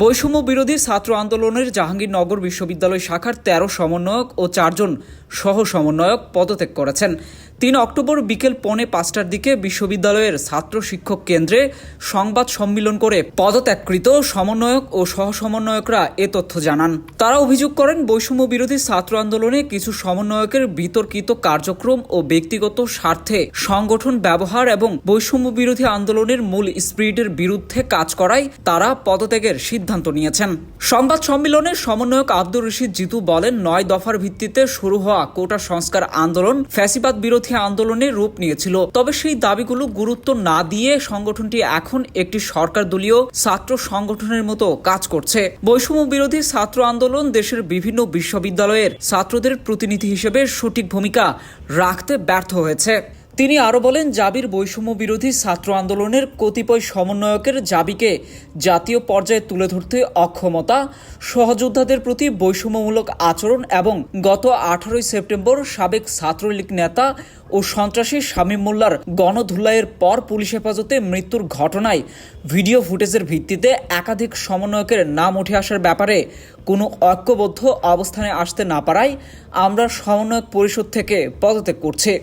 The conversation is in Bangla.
বৈষম্য বিরোধী ছাত্র আন্দোলনের জাহাঙ্গীরনগর বিশ্ববিদ্যালয় শাখার ১৩ সমন্বয়ক ও ৪ জন সহ সমন্বয়ক পদত্যাগ করেছেন। ৩ অক্টোবর বিকেল ৪:৩০টার দিকে বিশ্ববিদ্যালয়ের ছাত্র শিক্ষক কেন্দ্রে সংবাদ সম্মেলন করে পদত্যাগকৃত সমন্বয়ক ও সহ সমন্বয়করা এ তথ্য জানান। তারা অভিযোগ করেন, বৈষম্য বিরোধী ছাত্র আন্দোলনে কিছু সমন্বয়কের বিতর্কিত কার্যক্রম ও ব্যক্তিগত স্বার্থে সংগঠন ব্যবহার এবং বৈষম্য বিরোধী আন্দোলনের মূল স্পিরিটের বিরুদ্ধে কাজ করায় তারা পদত্যাগের সিদ্ধান্ত নিয়েছেন। সংবাদ সম্মেলনে সমন্বয়ক আব্দুর রশিদ জিতু বলেন, ৯ দফার ভিত্তিতে শুরু হওয়া কোটা সংস্কার আন্দোলন ফ্যাসিবাদ বিরোধী আন্দোলনের রূপ নিয়েছিল। তবে সেই দাবিগুলো গুরুত্ব না দিয়ে সংগঠনটি এখন একটি সরকার দলীয় ছাত্র সংগঠনের মতো কাজ করছে। বৈষম্য বিরোধী ছাত্র আন্দোলন দেশের বিভিন্ন বিশ্ববিদ্যালয়ের ছাত্রদের প্রতিনিধি হিসেবে সঠিক ভূমিকা রাখতে ব্যর্থ হয়েছে। তিনি আরও বলেন, জাবির বৈষম্য বিরোধী ছাত্র আন্দোলনের কতিপয় সমন্বয়কের জাবিকে জাতীয় পর্যায়ে তুলে ধরতে অক্ষমতা, সহযোদ্ধাদের প্রতি বৈষম্যমূলক আচরণ এবং গত 18 সেপ্টেম্বর সাবেক ছাত্রলীগ নেতা ও সন্ত্রাসী শামীম মোল্লার গণধুলাইয়ের পর পুলিশ হেফাজতে মৃত্যুর ঘটনায় ভিডিও ফুটেজের ভিত্তিতে একাধিক সমন্বয়কের নাম উঠে আসার ব্যাপারে কোনো ঐক্যবদ্ধ অবস্থানে আসতে না পারায় আমরা সমন্বয়ক পরিষদ থেকে পদত্যাগ করছি।